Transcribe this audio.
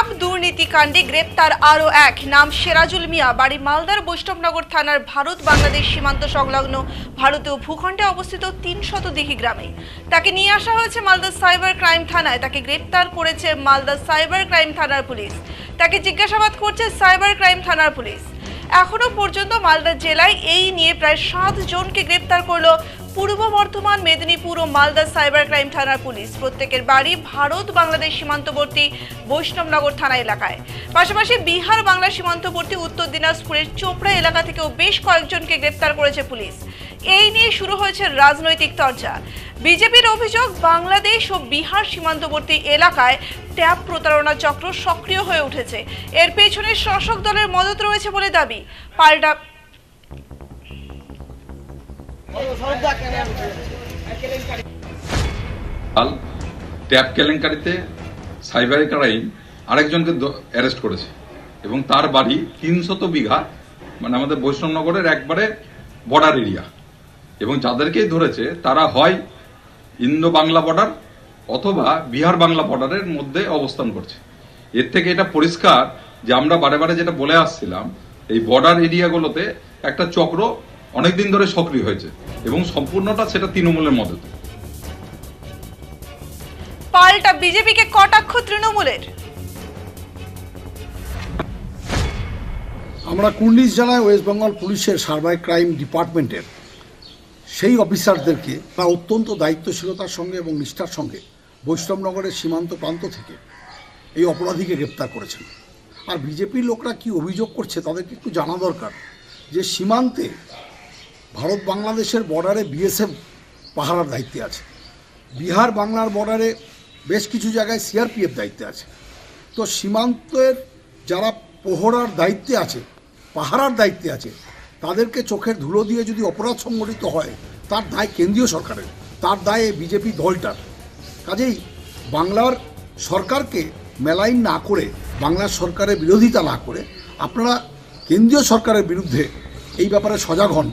Tab দুর্নীতিকাণ্ডে গ্রেপ্তার আরও এক, নাম সেরাজুল মিয়া, বাড়ি মালদার বৈষ্ণবনগর থানার ভারত বাংলাদেশ সীমান্ত সংলগ্ন ভারতীয় ভূখণ্ডে অবস্থিত ৩০০ দিঘি গ্রামে। তাকে নিয়ে আসা হয়েছে মালদা সাইবার ক্রাইম থানায়। তাকে গ্রেপ্তার করেছে মালদা সাইবার ক্রাইম থানার পুলিশ। তাকে জিজ্ঞাসাবাদ করছে সাইবার ক্রাইম থানার পুলিশ। এখনো পর্যন্ত মালদা জেলায় এই নিয়ে প্রায় 7 জনকে গ্রেপ্তার করলো পূর্ব বর্ধমান, মেদিনীপুর ও মালদা সাইবার ক্রাইম থানার পুলিশ। প্রত্যেকের বাড়ি ভারত বাংলাদেশ সীমান্তবর্তী বৈষ্ণবনগর থানা এলাকায়। পাশাপাশি বিহার বাংলা সীমান্তবর্তী উত্তর দিনাজপুরের চোপড়া এলাকা থেকেও বেশ কয়েকজনকে গ্রেপ্তার করেছে পুলিশ। এই নিয়ে শুরু হয়েছে রাজনৈতিক চর্চা। বিজেপির অভিযোগ, বাংলাদেশ ও বিহার সীমান্তবর্তী এলাকায় ট্যাব প্রতারণা চক্র সক্রিয় হয়ে উঠেছে। এর পেছনে শাসক দলের মদত রয়েছে বলে দাবি। পাল্টা ট্যাব কেলেঙ্কারিতে সাইবার ক্রাইম আরেকজনকে অ্যারেস্ট করেছে এবং তার বাড়ি ৩০০ বিঘা, মানে আমাদের বৈষ্ণবনগরের একবারে বর্ডার এরিয়া। এবং যাদেরকেই ধরেছে তারা হয় ইন্দো বাংলা বর্ডার অথবা বিহার বাংলা বর্ডারের মধ্যে অবস্থান করছে। এর থেকে এটা পরিষ্কার যে আমরা বারে বারে যেটা বলে আসছিলাম, এই বর্ডার এরিয়াগুলোতে একটা চক্র অনেকদিন ধরে সক্রিয় হয়েছে এবং সম্পূর্ণটা সেটা তৃণমূলের মদতে। পাল্টা বিজেপিকে কটাক্ষ তৃণমূলের। আমরা কুর্নিশ জানায় ওয়েস্ট বেঙ্গল পুলিশের সাইবার ক্রাইম ডিপার্টমেন্টের সেই অফিসারদেরকে তারা অত্যন্ত দায়িত্বশীলতার সঙ্গে এবং নিষ্ঠার সঙ্গে বৈষ্ণবনগরের সীমান্ত প্রান্ত থেকে এই অপরাধীকে গ্রেপ্তার করেছেন। আর বিজেপির লোকরা কি অভিযোগ করছে তাদেরকে একটু জানা দরকার যে সীমান্তে ভারত বাংলাদেশের বর্ডারে বিএসএফ পাহারার দায়িত্বে আছে, বিহার বাংলার বর্ডারে বেশ কিছু জায়গায় সিআরপিএফ দায়িত্বে আছে। তো সীমান্তের যারা প্রহরার দায়িত্বে আছে, পাহারার দায়িত্বে আছে, তাদেরকে চোখের ধুলো দিয়ে যদি অপরাধ সংগঠিত হয় তার দায় কেন্দ্রীয় সরকারের, তার দায় বিজেপি দলটার। কাজেই বাংলার সরকারকে মেলাইন না করে, বাংলার সরকারের বিরোধিতা না করে আপনারা কেন্দ্রীয় সরকারের বিরুদ্ধে এই ব্যাপারে সজাগ হন